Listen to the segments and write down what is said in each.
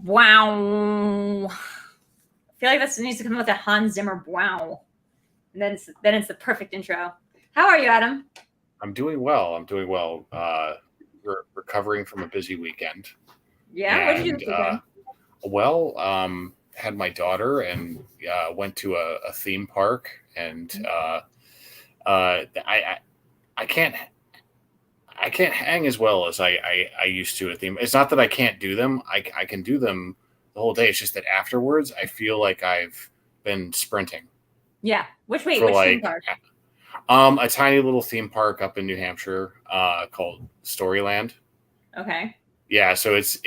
Wow. I feel like that needs to come with a Hans Zimmer wow. And then it's the perfect intro. How are you, Adam? I'm doing well. Recovering from a busy weekend, Yeah, what did you do and this weekend? had my daughter and went to a theme park, and I can't hang as well as I used to at theme. It's not that I can't do them. I can do them the whole day. It's just that afterwards I feel like I've been sprinting Yeah. Which for theme like park? a tiny little theme park up in New Hampshire called Storyland. Okay. Yeah, so it's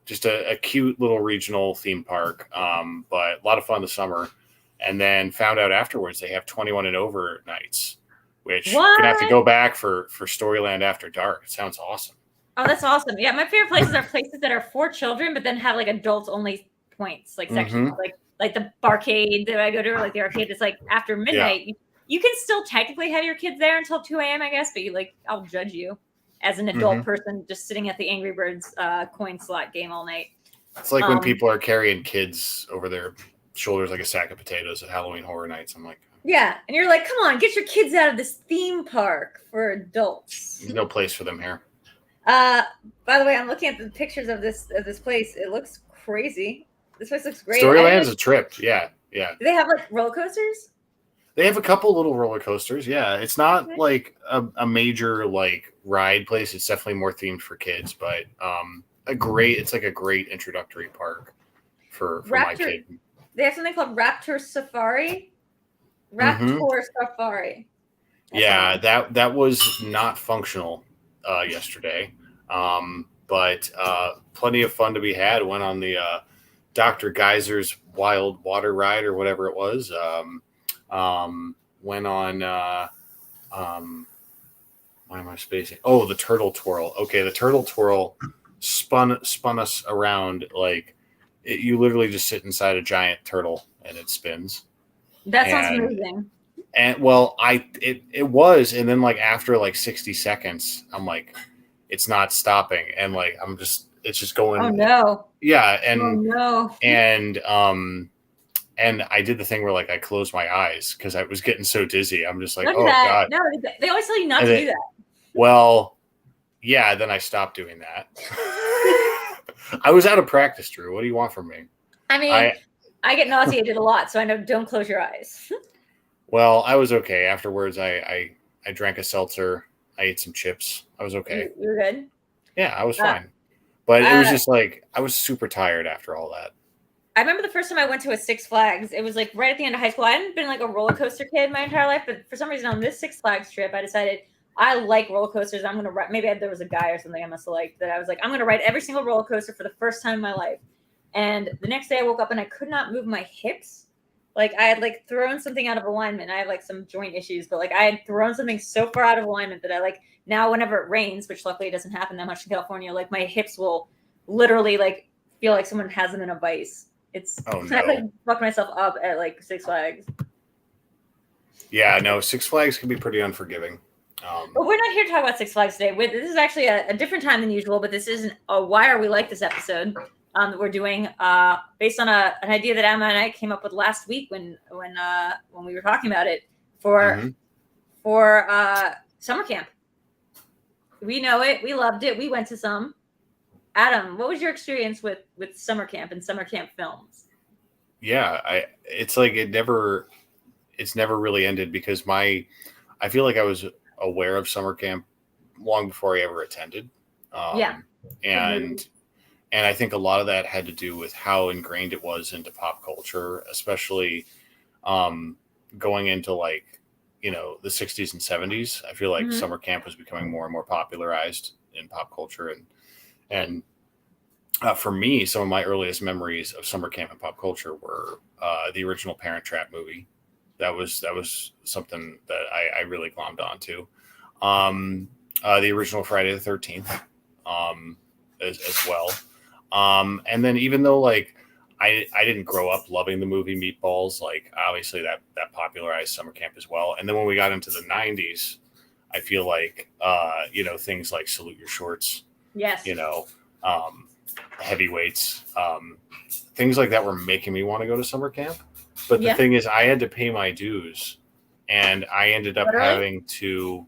just a cute little regional theme park, but a lot of fun this summer. And then found out afterwards they have 21 and over nights, which gonna have to What? go back for Storyland After Dark. It sounds awesome. Oh, that's awesome. Yeah, my favorite places are places that are for children, but then have like adults only points, like sections, Mm-hmm. like the barcade that I go to, or like the arcade that's like after Yeah. midnight. You can still technically have your kids there until 2 a.m., I guess, but I'll judge you as an adult Mm-hmm. person just sitting at the Angry Birds coin slot game all night. It's like when Um, people are carrying kids over their shoulders like a sack of potatoes at Halloween Horror Nights. I'm like, yeah, and you're like, come on, get your kids out of this theme park for adults. there's no place for them here. By the way, I'm looking at the pictures of this place. It looks crazy. This place looks great. Storyland's a trip. Yeah, yeah. Do they have like roller coasters? They have a couple little roller coasters. Yeah, it's not like a major like ride place. It's definitely more themed for kids, but it's like a great introductory park for my kid. They have something called Raptor Safari. Raptor Safari. Yeah, that was not functional yesterday, but plenty of fun to be had. Went on the Dr. Geyser's Wild Water Ride or whatever it was. Went on why am I spacing? Oh, the Turtle Twirl. Okay, the Turtle Twirl spun us around like you literally just sit inside a giant turtle and it spins. That sounds And amazing. and well, it was, and then like after like 60 seconds, I'm like, it's not stopping, and like it's just going. Oh no. Yeah, Oh no. and I did the thing where like I closed my eyes because I was getting so dizzy. I'm just like, Don't do oh that. god. No, they always tell you not to do that. Well, yeah, then I stopped doing that. I was out of practice, Drew. What do you want from me? I mean, I get nauseated a lot, so I know don't close your eyes. Well, I was okay. Afterwards, I drank a seltzer. I ate some chips. I was okay. You were good? Yeah, I was fine. But it was just like, I was super tired after all that. I remember the first time I went to a Six Flags. It was like right at the end of high school. I hadn't been like a roller coaster kid my entire life, but for some reason on this Six Flags trip, I decided I like roller coasters. I'm going to ride. Maybe there was a guy or something I must have liked that I was like, I'm going to ride every single roller coaster for the first time in my life. And the next day I woke up and I could not move my hips. Like I had like thrown something out of alignment. I have like some joint issues, but like I had thrown something so far out of alignment that I like now whenever it rains, which luckily doesn't happen that much in California, like my hips will literally like feel like someone has them in a vice. I like fucked myself up at like Six Flags. Yeah, no, Six Flags can be pretty unforgiving. But we're not here to talk about Six Flags today. This is actually a different time than usual, but this isn't a Why Are We Like This episode that we're doing based on an idea that Emma and I came up with last week when we were talking about it for summer camp. We know it. We loved it. We went to some. Adam, what was your experience with summer camp and summer camp films? Yeah, it's like it's never really ended because I feel like I was aware of summer camp long before I ever attended. And I think a lot of that had to do with how ingrained it was into pop culture, especially going into like, the 60s and 70s. I feel like summer camp was becoming more and more popularized in pop culture. And for me, some of my earliest memories of summer camp and pop culture were the original Parent Trap movie. That was something that I really glommed onto. The original Friday the 13th as well. And then even though like I didn't grow up loving the movie Meatballs, like obviously that popularized summer camp as well. And then when we got into the 90s, I feel like things like Salute Your Shorts, yes, heavyweights, things like that were making me want to go to summer camp. But the thing is, I had to pay my dues, and I ended up having to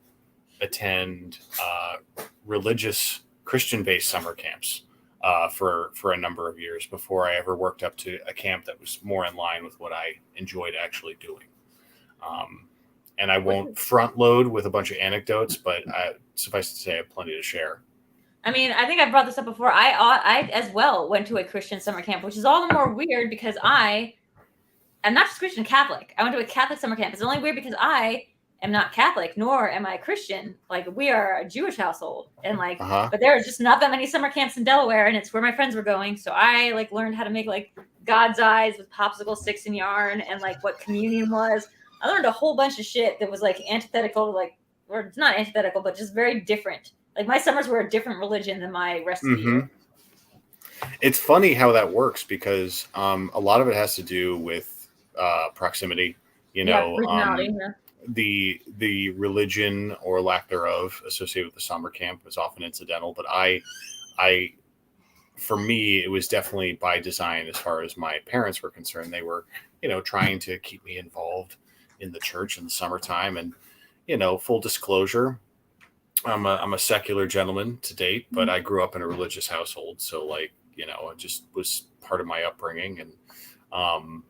attend religious Christian-based summer camps for a number of years before I ever worked up to a camp that was more in line with what I enjoyed actually doing. And I won't front load with a bunch of anecdotes, but suffice to say, I have plenty to share. I mean, I think I brought this up before. I as well went to a Christian summer camp, which is all the more weird because I am not just Christian, Catholic. I went to a Catholic summer camp. It's only weird because I am not Catholic, nor am I Christian. Like, we are a Jewish household, and like, but there are just not that many summer camps in Delaware, and it's where my friends were going. So I like learned how to make like God's eyes with popsicle sticks and yarn, and like what communion was. I learned a whole bunch of shit that was like antithetical, like, or it's not antithetical, but just very different. Like, my summers were a different religion than my rest of the year. It's funny how that works because a lot of it has to do with proximity. You know, the religion or lack thereof associated with the summer camp was often incidental. But for me, it was definitely by design as far as my parents were concerned. They were, you know, trying to keep me involved in the church in the summertime. And, you know, full disclosure, I'm a secular gentleman to date, but I grew up in a religious household. So like, you know, it just was part of my upbringing. And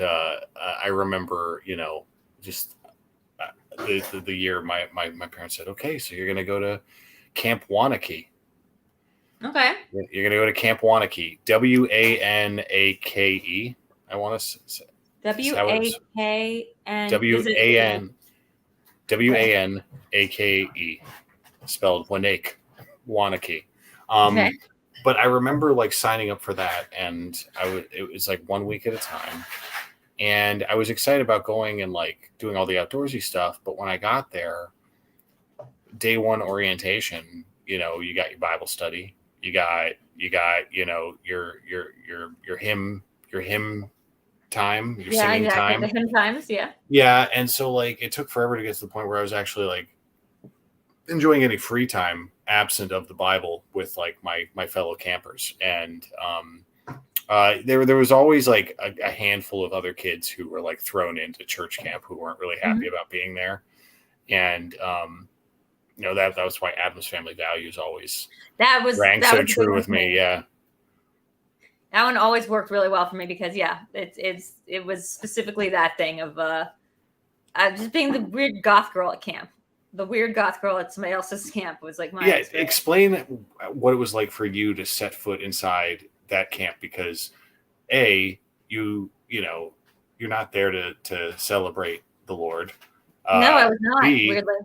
I remember, you know, just the year my parents said, okay, so you're going to go to Camp Wanakee. Okay. You're going to go to Camp Wanakee, Wanake. I want to say Wanake, spelled Wanake. Okay. But I remember like signing up for that, and it was like 1 week at a time, and I was excited about going and like doing all the outdoorsy stuff. But when I got there, day one orientation, you know, you got your Bible study, you got you know your hymn time, your singing time, the hymn times, and so like it took forever to get to the point where I was actually like enjoying any free time absent of the Bible with like my fellow campers. And there was always like a handful of other kids who were like thrown into church camp who weren't really happy about being there. And you know, that was why Adam's Family Values always rang so true with me. Yeah. That one always worked really well for me because it was specifically that thing of just being the weird goth girl at camp. The weird goth girl at somebody else's camp was like my experience. Explain what it was like for you to set foot inside that camp, because you know, you're not there to celebrate the Lord. No, I was not. Weirdly.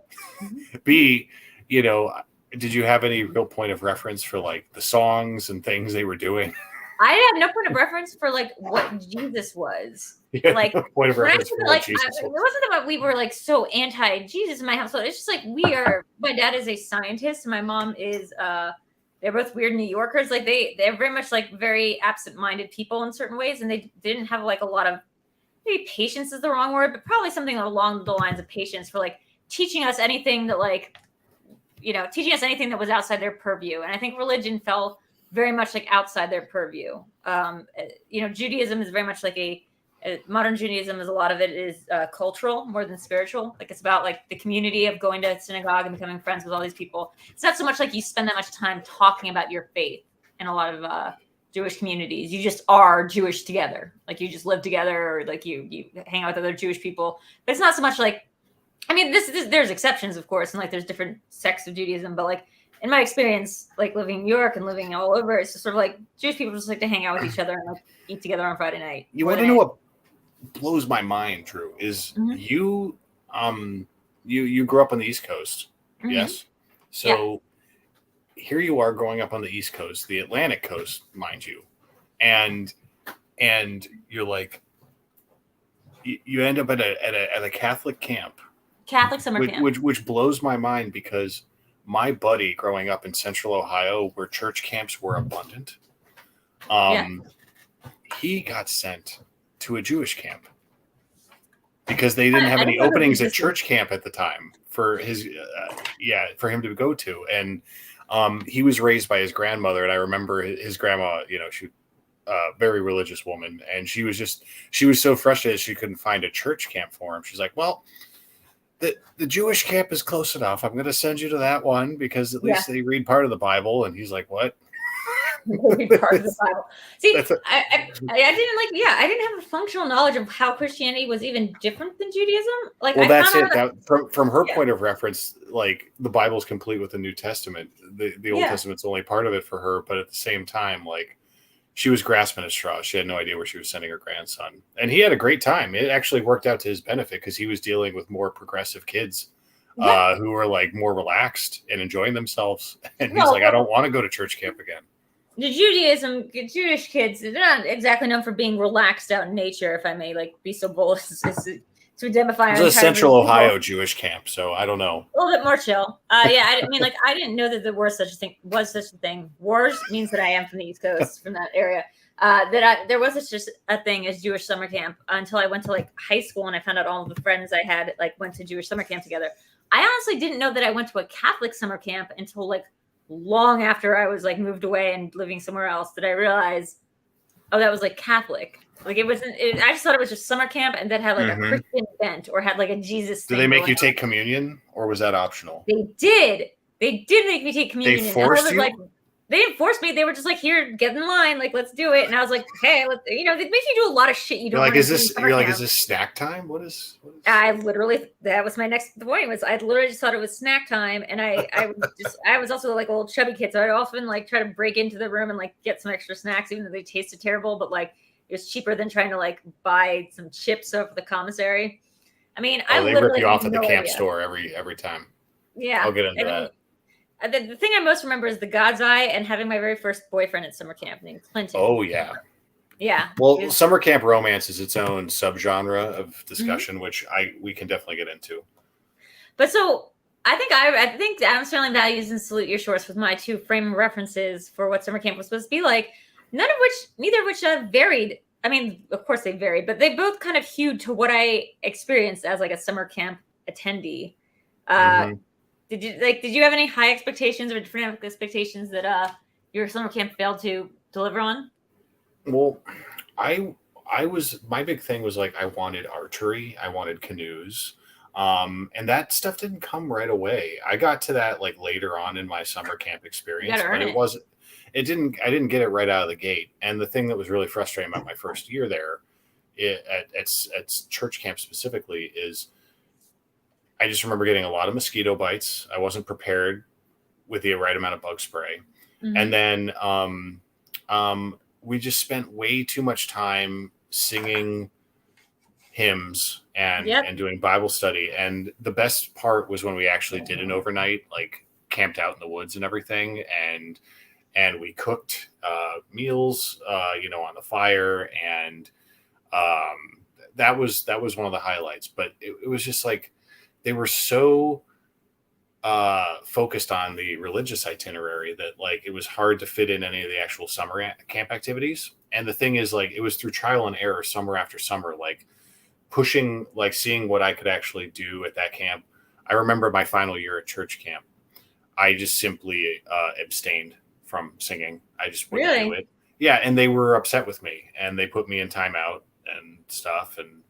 B, you know, did you have any real point of reference for like the songs and things they were doing? I had no point of reference for like what Jesus was. Like, point of reference for what Jesus was. It wasn't that we were like so anti-Jesus in my household. It's just like my dad is a scientist. My mom is they're both weird New Yorkers. Like they're very much like very absent-minded people in certain ways, and they didn't have like a lot of, maybe patience is the wrong word, but probably something along the lines of patience for like teaching us anything that like, you know, teaching us anything that was outside their purview. And I think religion fell very much like outside their purview. You know, Judaism is very much like modern Judaism is a lot of it is cultural more than spiritual. Like it's about like the community of going to synagogue and becoming friends with all these people. It's not so much like you spend that much time talking about your faith in a lot of Jewish communities. You just are Jewish together. Like you just live together, or like you hang out with other Jewish people. But it's not so much like, I mean, there's exceptions, of course, and like there's different sects of Judaism, but like in my experience, like living in New York and living all over, it's just sort of like Jewish people just like to hang out with each other and like eat together on Friday night. You want to know what blows my mind, Drew, is you grew up on the East Coast, yes? So here you are growing up on the East Coast, the Atlantic coast, mind you, and you're like, you end up at a Catholic camp, Catholic summer camp, which blows my mind, because my buddy growing up in Central Ohio, where church camps were abundant, he got sent to a Jewish camp because they didn't have any openings at church camp at the time for his for him to go to. And he was raised by his grandmother, and I remember his grandma, she very religious woman, and she was so frustrated she couldn't find a church camp for him. She's like, well, the Jewish camp is close enough. I'm going to send you to that one because at least they read part of the Bible. And he's like, what? Part of the Bible. See, I didn't have a functional knowledge of how Christianity was even different than Judaism. Like, well, that's it. From her point of reference, like the Bible's complete with the New Testament. The Old Testament's only part of it for her, but at the same time, like, she was grasping at straws. She had no idea where she was sending her grandson. And he had a great time. It actually worked out to his benefit because he was dealing with more progressive kids who were like more relaxed and enjoying themselves. And he's like, I don't want to go to church camp again. The Jewish kids, they're not exactly known for being relaxed out in nature, if I may be so bold to identify. It was a Central Ohio Jewish camp, so I don't know. A little bit more chill. I didn't know that there was such a thing. Wars means that I am from the East Coast, from that area. There was just a thing as Jewish summer camp until I went to like high school, and I found out all of the friends I had like went to Jewish summer camp together. I honestly didn't know that I went to a Catholic summer camp until like long after I was like moved away and living somewhere else that I realized, that was like Catholic. Like it wasn't. I just thought it was just summer camp, and that had like a Christian bent or had like a Jesus. Did they make you take communion, or was that optional? They did. They did make me take communion. They forced you. Like, they didn't force me. They were just like, "Here, get in line. Like, let's do it." And I was like, "Hey, they make you do a lot of shit you don't." Like, is this snack time? What is? That was my next point. I literally just thought it was snack time, and I was also like a little chubby kid, so I'd often like try to break into the room and like get some extra snacks, even though they tasted terrible, but like. It was cheaper than trying to like buy some chips over the commissary. I mean, I literally rip you off at the camp store every time. Yeah, I'll get into that. The thing I most remember is the God's Eye and having my very first boyfriend at summer camp named Clinton. Oh yeah, yeah. Well, summer camp romance is its own subgenre of discussion, which we can definitely get into. But so I think Adam's Family Values and Salute Your Shorts was my two frame of references for what summer camp was supposed to be like. Neither of which varied. I mean, of course they varied, but they both kind of hewed to what I experienced as like a summer camp attendee. Did you have any high expectations or different expectations that your summer camp failed to deliver on? Well, my big thing was like I wanted archery, I wanted canoes. And that stuff didn't come right away. I got to that like later on in my summer camp experience, but I didn't get it right out of the gate. And the thing that was really frustrating about my first year there at church camp specifically is I just remember getting a lot of mosquito bites. I wasn't prepared with the right amount of bug spray. And then we just spent way too much time singing hymns and doing Bible study. And the best part was when we actually did an overnight, like camped out in the woods and everything. And we cooked meals, on the fire. And that was one of the highlights. But it was just like they were so focused on the religious itinerary that like it was hard to fit in any of the actual summer camp activities. And the thing is, like, it was through trial and error summer after summer, like pushing, like seeing what I could actually do at that camp. I remember my final year at church camp, I just simply abstained from singing. I just wouldn't do it. Yeah. And they were upset with me and they put me in timeout and stuff. And,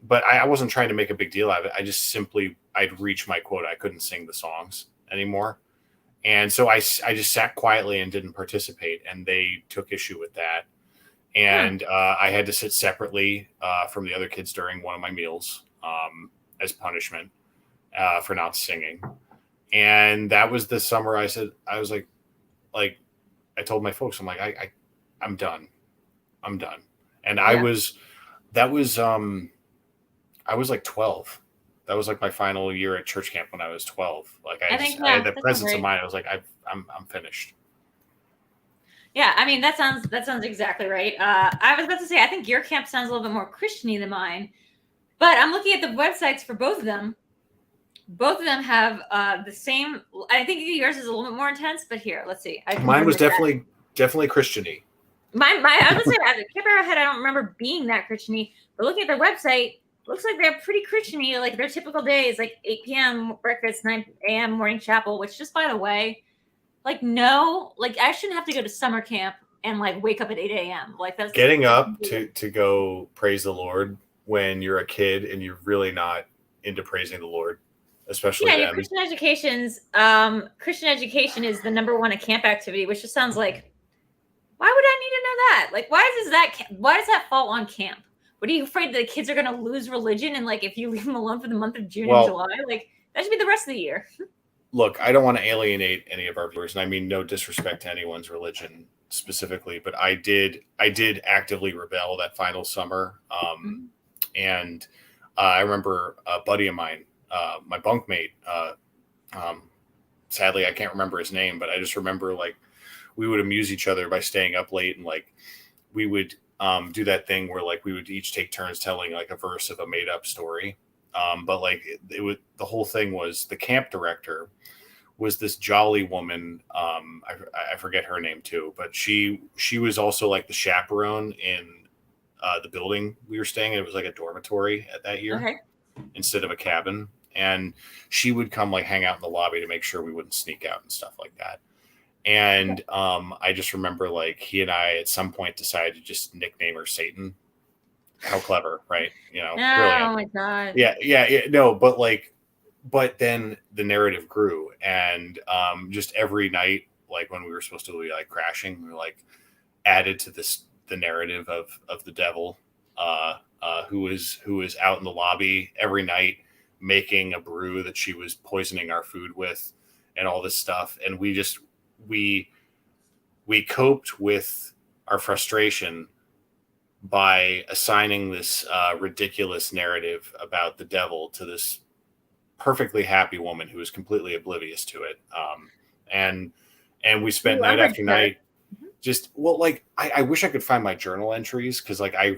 but I wasn't trying to make a big deal out of it. I just simply, I'd reached my quota. I couldn't sing the songs anymore. And so I just sat quietly and didn't participate. And they took issue with that. And I had to sit separately from the other kids during one of my meals as punishment for not singing. And that was the summer I was like, I told my folks, I'm like, I'm done. And I was like 12. That was like my final year at church camp when I was 12. Like I had that presence of mind. I was like, I'm finished. Yeah, I mean that sounds exactly right. I was about to say I think your camp sounds a little bit more Christian-y than mine, but I'm looking at the websites for both of them. Both of them have the same. I think yours is a little bit more intense, but here, let's see. Mine was definitely Christian-y. I was gonna say at Camp Arrowhead, I don't remember being that Christian-y, but looking at their website, looks like they're pretty Christian-y. Like their typical day is like 8 p.m. breakfast, 9 a.m. morning chapel, which just by the way, like no, like I shouldn't have to go to summer camp and like wake up at 8 a.m. Like that's getting up to go praise the Lord when you're a kid and you're really not into praising the Lord, especially yeah. Christian education is the #1 at camp activity, which just sounds like, why would I need to know that? Like, why does that fall on camp? What are you afraid that the kids are going to lose religion? And like, if you leave them alone for the month of June and July, like that should be the rest of the year. Look, I don't want to alienate any of our viewers, and I mean no disrespect to anyone's religion specifically, but I did actively rebel that final summer. And I remember a buddy of mine, my bunkmate, sadly, I can't remember his name, but I just remember like we would amuse each other by staying up late, and like we would do that thing where like we would each take turns telling like a verse of a made up story. But like the whole thing was the camp director was this jolly woman. I forget her name too, but she was also like the chaperone in the building we were staying in. It was like a dormitory at that year instead of a cabin. And she would come like hang out in the lobby to make sure we wouldn't sneak out and stuff like that. And I just remember like he and I at some point decided to just nickname her Satan. How clever, right? You know, brilliant. Oh my God. Yeah. No, but then the narrative grew, and just every night, like when we were supposed to be like crashing, we were like added to the narrative of the devil, who was out in the lobby every night making a brew that she was poisoning our food with, and all this stuff. And we coped with our frustration by assigning this ridiculous narrative about the devil to this perfectly happy woman who was completely oblivious to it. And we spent night after night just, well, like I wish I could find my journal entries, because like I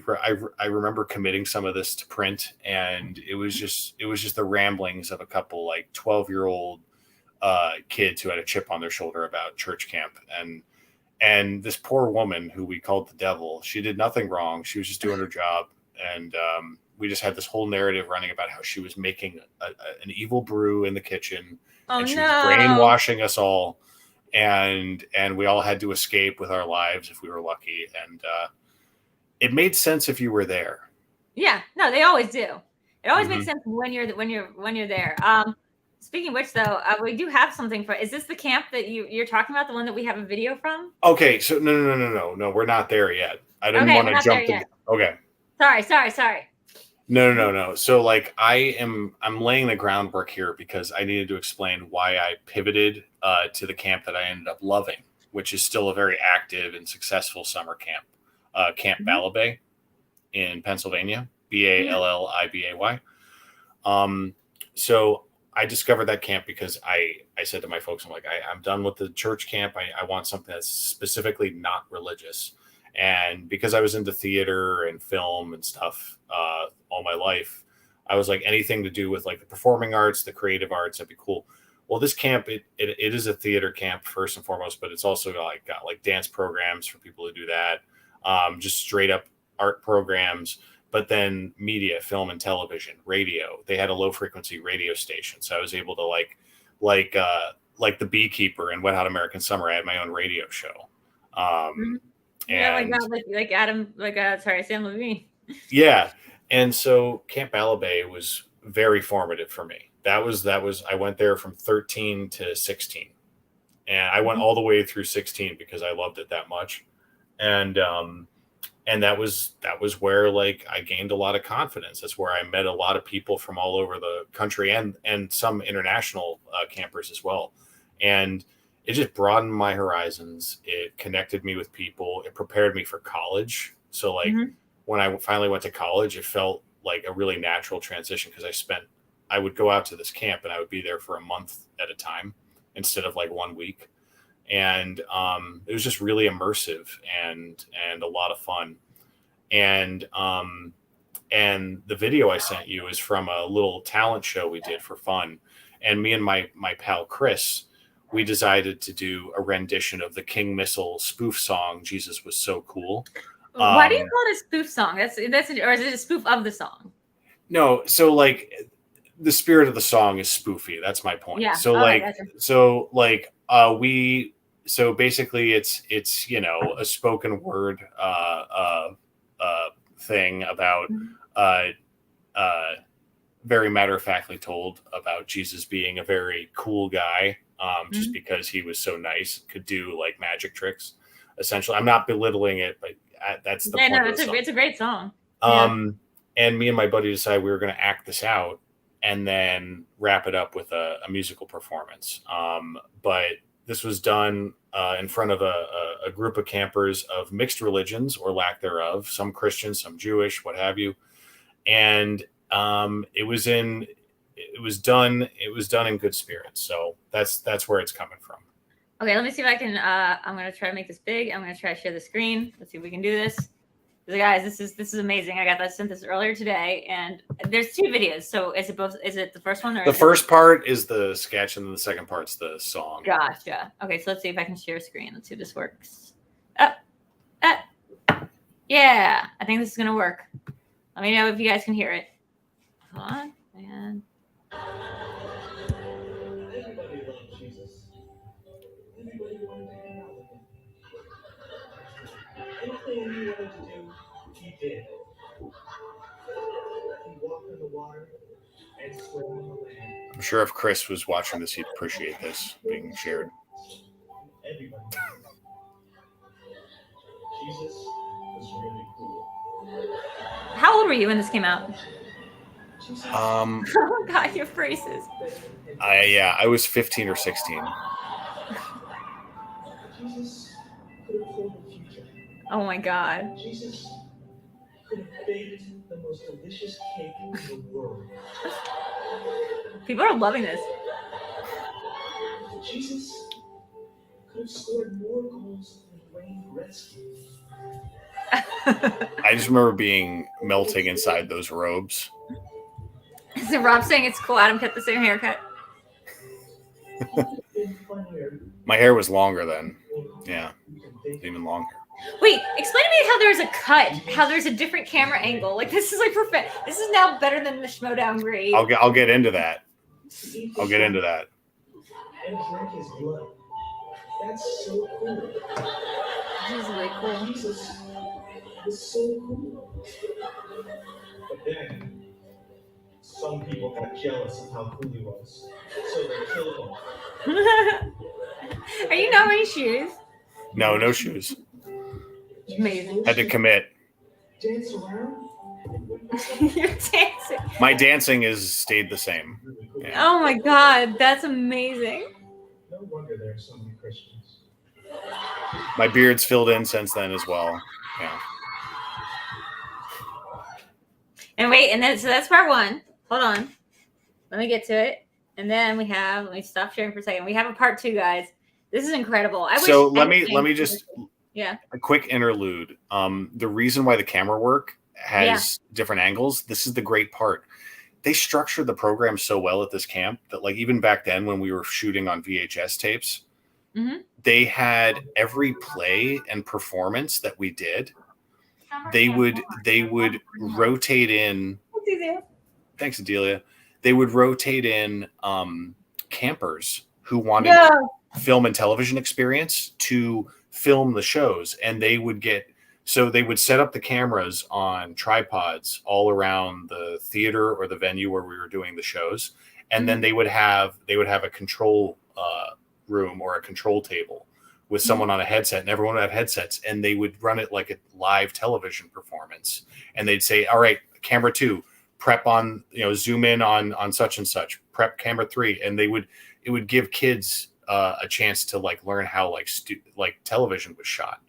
remember committing some of this to print, and it was just the ramblings of a couple like 12-year-old kids who had a chip on their shoulder about church camp. And this poor woman who we called the devil, she did nothing wrong. She was just doing her job. And we just had this whole narrative running about how she was making an evil brew in the kitchen. And she was brainwashing us all. And we all had to escape with our lives if we were lucky. And it made sense if you were there. Yeah, no, they always do. It always makes sense when you're there. Speaking of which, though, we do have something for. Is this the camp that you're talking about? The one that we have a video from? Okay, so no, we're not there yet. I didn't want to jump. Okay. Sorry. No. So like I'm laying the groundwork here because I needed to explain why I pivoted to the camp that I ended up loving, which is still a very active and successful summer camp, Camp Ballabay in Pennsylvania, Ballibay. So I discovered that camp because I said to my folks, I'm like, I'm done with the church camp. I want something that's specifically not religious. And because I was into theater and film and stuff all my life, I was like, anything to do with like the performing arts, the creative arts, that'd be cool. Well, this camp, it is a theater camp first and foremost, but it's also got like dance programs for people to do that. Just straight up art programs. But then media, film and television, radio. They had a low frequency radio station, so I was able to like the Beekeeper and Wet Hot American Summer. I had my own radio show. And like Adam, Sam Levine. Yeah, and so Camp Ballabay was very formative for me. That was I went there from 13 to 16, and I went all the way through 16 because I loved it that much, and that was where like I gained a lot of confidence. That's where I met a lot of people from all over the country and some international campers as well. And it just broadened my horizons. It connected me with people. It prepared me for college. So like when I finally went to college, it felt like a really natural transition because I would go out to this camp and I would be there for a month at a time instead of like 1 week. And it was just really immersive and a lot of fun. And the video I sent you is from a little talent show we did for fun. And me and my pal Chris, we decided to do a rendition of the King Missile spoof song, Jesus Was So Cool. Why do you call it a spoof song? That's or is it a spoof of the song? No, so like the spirit of the song is spoofy. That's my point. Yeah. So Okay, like, gotcha. so basically it's a spoken word thing about uh very matter of factly told about Jesus being a very cool guy, just because he was so nice, could do like magic tricks. Essentially, I'm not belittling it, but that's the point of the song. It's a great song. And me and my buddy decided we were going to act this out and then wrap it up with a musical performance. But this was done in front of a group of campers of mixed religions or lack thereof, some Christian, some Jewish, what have you. And it was done in good spirits. So that's where it's coming from. Okay, let me see if I can. I'm gonna try to make this big. I'm gonna try to share the screen. Let's see if we can do this. Guys, this is amazing. I got that sent this earlier today, and there's 2 videos. So is it both? Is it the first one or the first part is the sketch, and then the second part's the song? Gotcha. Okay, so let's see if I can share screen. Let's see if this works. Yeah, I think this is gonna work. Let me know if you guys can hear it. Hold on, and. Everybody loved Jesus. Everybody wanted to hang out with him. Anything he wanted to do, he did. He walked in the water and swam on the land. I'm sure if Chris was watching this, he'd appreciate this being shared. Everybody. Jesus was really cool. How old were you when this came out? Oh God, your braces. I was 15 or 16. Jesus could have told the future. Oh my God. Jesus could have baked the most delicious cake in the world. People are loving this. Jesus could have scored more goals than Wayne Gretzky. I just remember being melting inside those robes. So Rob's saying it's cool. Adam kept the same haircut. My hair was longer then. Yeah, even longer. Wait, explain to me how there's a cut, how there's a different camera angle. Like this is like perfect. This is now better than the Schmoedown grade. I'll get into that. I'll get into that. And drink his blood. That's so cool. This is really cool. Jesus was so cool. But then, some people got jealous of how cool he was, so they killed him. Are you not wearing shoes? No shoes. Amazing. Had to commit. Dance around? You're dancing. My dancing has stayed the same. Yeah. Oh my God, that's amazing. No wonder there are so many Christians. My beard's filled in since then as well. Yeah. And wait, and then so that's part 1. Hold on. Let me get to it. And then let me stop sharing for a second. We have a part 2, guys. This is incredible. Let me just a quick interlude. The reason why the camera work has different angles, this is the great part. They structured the program so well at this camp that like even back then when we were shooting on VHS tapes, they had every play and performance that we did. They would rotate in. Thanks, Adelia. They would rotate in campers who wanted film and television experience to film the shows, and they would set up the cameras on tripods all around the theater or the venue where we were doing the shows, and then they would have a control room or a control table with someone on a headset, and everyone would have headsets, and they would run it like a live television performance, and they'd say, all right, camera 2, prep on, zoom in on such and such, prep camera 3, and it would give kids a chance to like learn how like television was shot.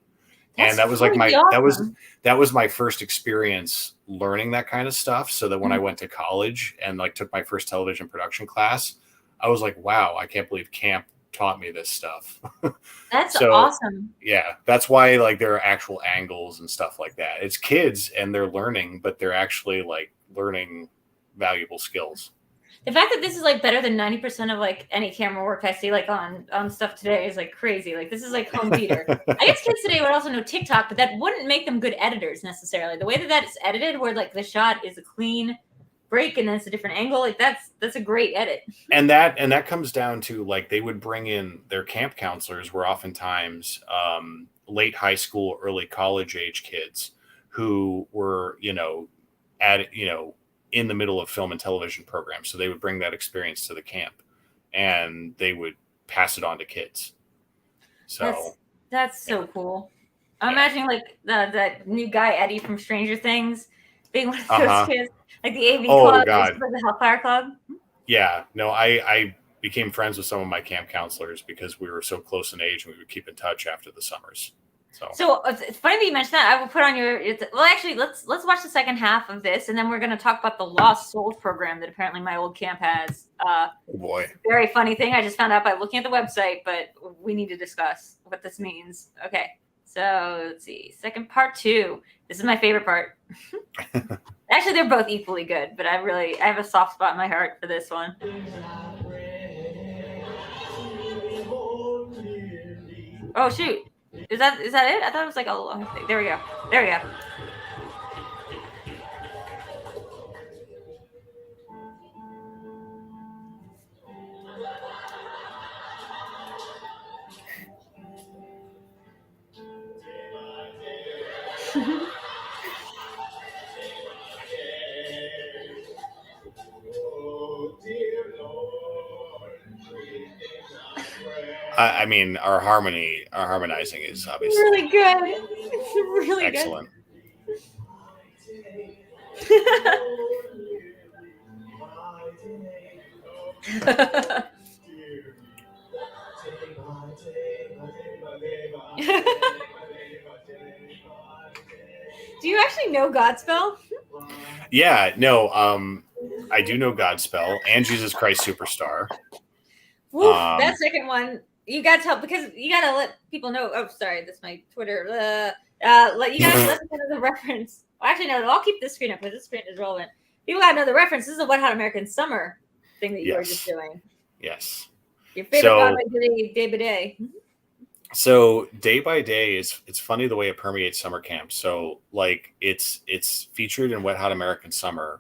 And that was like that was my first experience learning that kind of stuff, so that when I went to college and like took my first television production class, I was like, wow, I can't believe camp taught me this stuff. That's awesome. Yeah, that's why like there are actual angles and stuff like that. It's kids and they're learning, but they're actually like learning valuable skills. The fact that this is like better than 90% of like any camera work I see like on stuff today is like crazy. Like this is like home theater. I guess kids today would also know TikTok, but that wouldn't make them good editors necessarily. The way that is edited, where like the shot is a clean break and then it's a different angle. Like that's a great edit. And that comes down to like they would bring in their camp counselors were oftentimes late high school, early college age kids who were, in the middle of film and television programs. So they would bring that experience to the camp and they would pass it on to kids. So that's so cool. I'm imagining like that new guy Eddie from Stranger Things being one of those kids, like the AV club, God. the Hellfire Club. Yeah, no, I became friends with some of my camp counselors because we were so close in age and we would keep in touch after the summers. So it's funny that you mentioned that. I will put on your. Actually, let's watch the second half of this, and then we're going to talk about the Lost Souls program that apparently my old camp has. Oh boy! Very funny thing I just found out by looking at the website, but we need to discuss what this means. Okay, so let's see. Second part 2. This is my favorite part. Actually, they're both equally good, but I have a soft spot in my heart for this one. Oh shoot. Is that it? I thought it was like a long thing. There we go. I mean, our harmonizing is obviously really good. It's really excellent. Do you actually know Godspell? Yeah, no, I do know Godspell and Jesus Christ Superstar. Woo, that second one, you got to help because you got to let people know. Oh, sorry, that's my Twitter. You got to let them know the reference. Well, actually, no, I'll keep this screen up because this screen is relevant. People got to know the reference. This is a Wet Hot American Summer thing that you were just doing. Yes. Your favorite God by day by day. So day by day it's funny the way it permeates summer camp. So like it's featured in Wet Hot American Summer,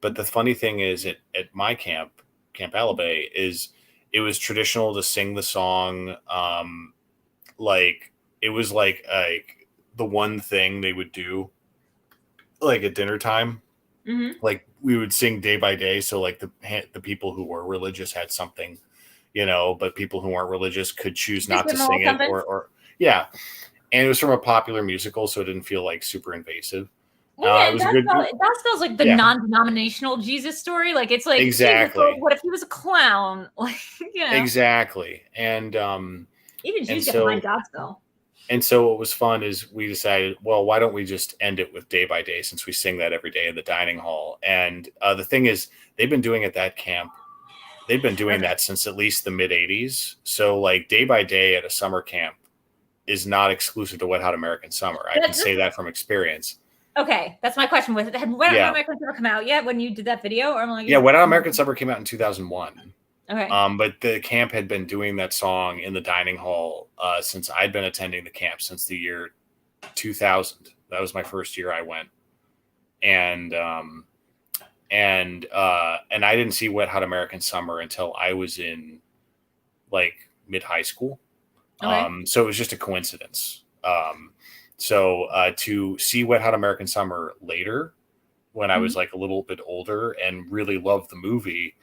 but the funny thing is at my camp Alabay, is it was traditional to sing the song. Like it was like the one thing they would do like at dinner time. Mm-hmm. Like we would sing day by day. So like the people who were religious had something, but people who weren't religious could choose not to sing it or yeah. And it was from a popular musical, so it didn't feel like super invasive. Yeah, that feels like the non-denominational Jesus story. Like it's like exactly. What if he was a clown? Like exactly. And even Jews get behind Godspell. And so what was fun is we decided, well, why don't we just end it with day by day since we sing that every day in the dining hall? And the thing is, they've been doing at that camp. They've been doing that since at least the mid 80s. So like day by day at a summer camp is not exclusive to Wet Hot American Summer. I can say that from experience. Okay, that's my question. Had Wet Hot American Summer come out yet when you did that video? Or I'm like, Wet Hot American Summer came out in 2001. Okay. But the camp had been doing that song in the dining hall since I'd been attending the camp since the year 2000. That was my first year I went, and I didn't see Wet Hot American Summer until I was in like mid high school. Okay. So it was just a coincidence. So to see Wet Hot American Summer later, when I was like a little bit older and really loved the movie.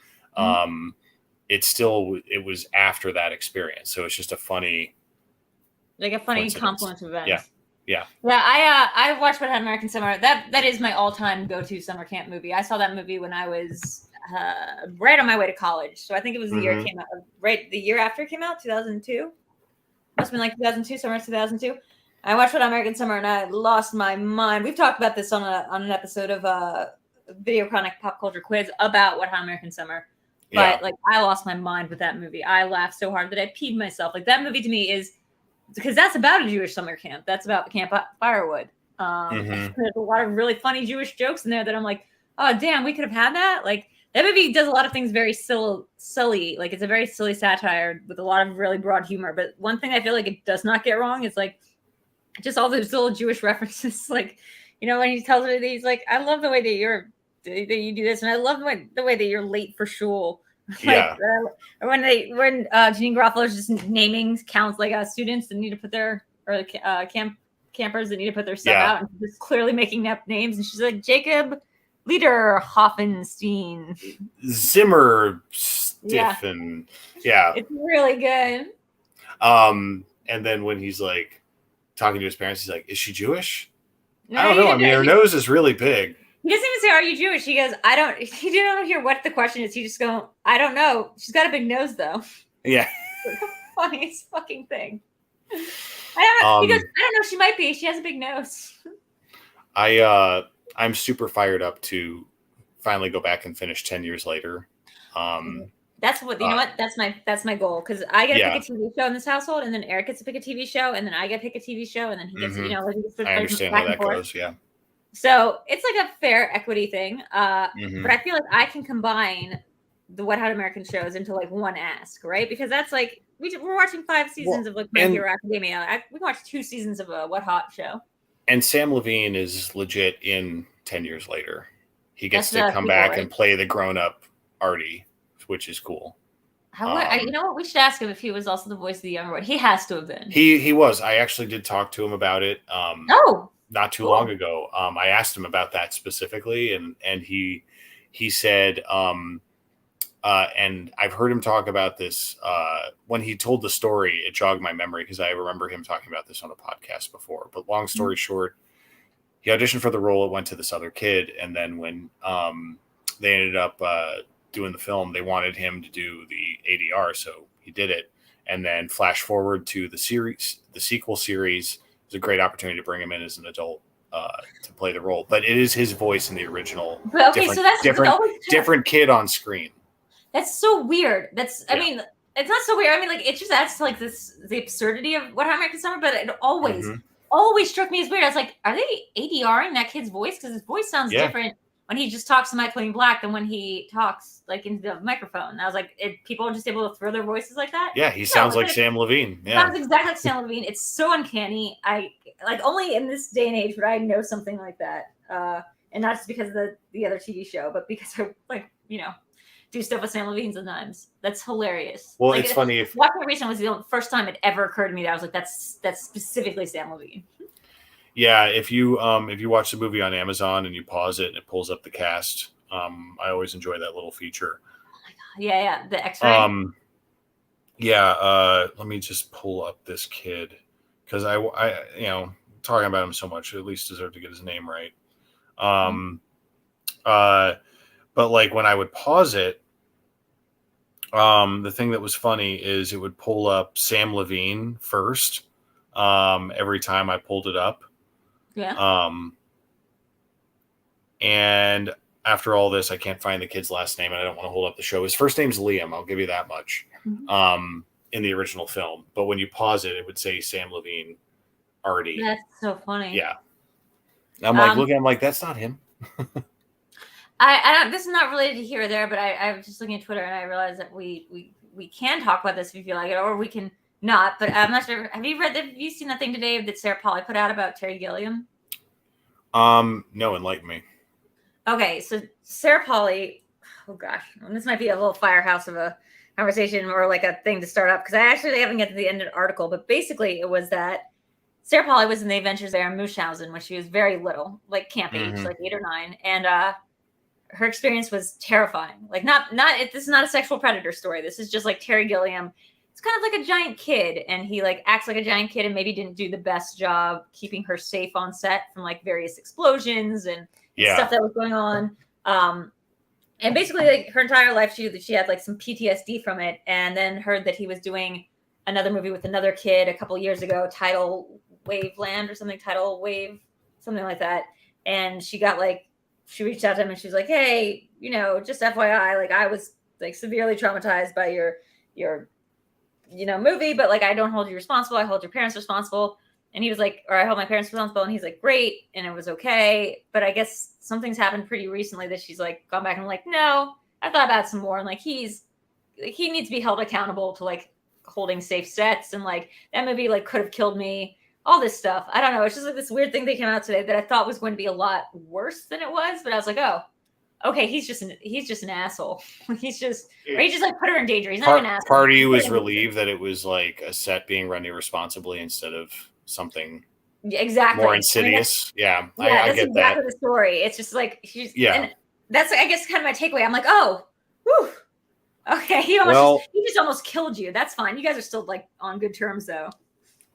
It was after that experience. So it's just a funny confluence of events. Yeah. I watched Wet Hot American Summer. That is my all-time go-to summer camp movie. I saw that movie when I was right on my way to college. So I think it was the year it came out, right the year after it came out, 2002. Must have been like 2002, summer 2002. I watched Wet Hot American Summer and I lost my mind. We've talked about this on an episode of VideoChronic Pop Culture Quiz about Wet Hot American Summer. But like I lost my mind with that movie. I laughed so hard that I peed myself. Like that movie to me is because that's about a Jewish summer camp. That's about the Camp Firewood. There's a lot of really funny Jewish jokes in there that I'm like, oh damn, we could have had that. Like that movie does a lot of things very silly. Like it's a very silly satire with a lot of really broad humor. But one thing I feel like it does not get wrong is like just all those little Jewish references. Like, when he tells her that he's like, I love the way that you're that you do this, and I love the way that you're late for shul. Yeah. Or when Janine Garofalo is just naming counts like students that need to put their campers that need to put their stuff out, and just clearly making up names, and she's like Jacob Lieder Hoffenstein, Zimmer Stiffen. Yeah. It's really good. And then when he's like talking to his parents, he's like, "Is she Jewish?" No, I don't know. I mean, her nose is really big. He doesn't even say, "Are you Jewish?" He goes, "I don't." He didn't hear what the question is. He just go, "I don't know." She's got a big nose, though. Yeah. The funniest fucking thing. He goes, "I don't know. She might be. She has a big nose." I'm super fired up to finally go back and finish 10 years later. That's what you know. What that's my goal, because I get to pick a TV show in this household, and then Eric gets to pick a TV show, and then I get to pick a TV show, and then he gets I understand how that goes. Yeah. So it's like a fair equity thing, but I feel like I can combine the Wet Hot American shows into like one ask, right? Because that's like we're watching 5 seasons of like My Hero Academia. We can watch 2 seasons of a Wet Hot show. And Sam Levine is legit in 10 years later. He gets to come back and play the grown-up Artie, which is cool. You know what? We should ask him if he was also the voice of the younger one. He has to have been. He was. I actually did talk to him about it. Not too long ago. I asked him about that specifically, and he said, and I've heard him talk about this when he told the story. It jogged my memory because I remember him talking about this on a podcast before. But long story short, he auditioned for the role. It went to this other kid, and then when they ended up doing the film, they wanted him to do the ADR, so he did it. And then flash forward to the sequel series. It's a great opportunity to bring him in as an adult to play the role, but it is his voice in the original. But okay, so that's different kid on screen. That's so weird. I mean, it's not so weird. I mean, like, it just adds to like the absurdity of What Hot American Summer, but it always struck me as weird. I was like, are they ADRing that kid's voice? Because his voice sounds different when he just talks to Michael Ian Black than when he talks like into the microphone. And I was like, people are just able to throw their voices like that? Yeah, he sounds like Sam Levine. Yeah, sounds exactly like Sam Levine. It's so uncanny. I like only in this day and age would I know something like that, and not just because of the other TV show, but because I do stuff with Sam Levine sometimes. That's hilarious. Well, it's funny if Watching It recently was the first time it ever occurred to me that I was like, that's specifically Sam Levine. Yeah, if you watch the movie on Amazon and you pause it and it pulls up the cast, I always enjoy that little feature. Oh my god, yeah, the X-ray. Let me just pull up this kid because I talking about him so much, I at least deserve to get his name right. But like when I would pause it, the thing that was funny is it would pull up Sam Levine first every time I pulled it up. Yeah. And after all this, I can't find the kid's last name, and I don't want to hold up the show. His first name's Liam. I'll give you that much. In the original film, but when you pause it, it would say Sam Levine, Artie. That's so funny. Yeah. I'm like looking. I'm like, that's not him. I don't. This is not related to here or there, but I was just looking at Twitter and I realized that we can talk about this if you feel like it, or we can not. But I'm not sure. Have you seen that thing today that Sarah Polley put out about Terry Gilliam? No, enlighten me. Okay, so Sarah Polley. Oh gosh, this might be a little firehouse of a conversation or like a thing to start up because I actually haven't get to the end of the article. But basically, it was that Sarah Polley was in the Adventures there in Munchausen when she was very little, like camp age, like 8 or 9, and her experience was terrifying. Like this is not a sexual predator story. This is just like Terry Gilliam. It's kind of like a giant kid, and he like acts like a giant kid, and maybe didn't do the best job keeping her safe on set from like various explosions and stuff that was going on. And basically, like her entire life, she had like some PTSD from it, and then heard that he was doing another movie with another kid a couple years ago, Tidal Waveland or something, Tidal Wave, something like that. And she reached out to him and she was like, "Hey, just FYI, like I was like severely traumatized by your movie, but like I don't hold you responsible. I hold your parents responsible." And he was like, or I hold my parents responsible. And he's like, great. And it was okay. But I guess something's happened pretty recently that she's like gone back and like, no, I thought about it some more. And like, he needs to be held accountable to like holding safe sets. And like that movie like could have killed me, all this stuff. I don't know. It's just like this weird thing that came out today that I thought was going to be a lot worse than it was. But I was like, oh, okay, he's just an asshole. He just like put her in danger. He's not even an asshole. Part of you was relieved that it was like a set being run irresponsibly instead of something more insidious. I mean, I that's get exactly that. the story. It's just like and that's I guess kind of my takeaway. I'm like, oh, whew. Okay, he just almost killed you. That's fine. You guys are still like on good terms though.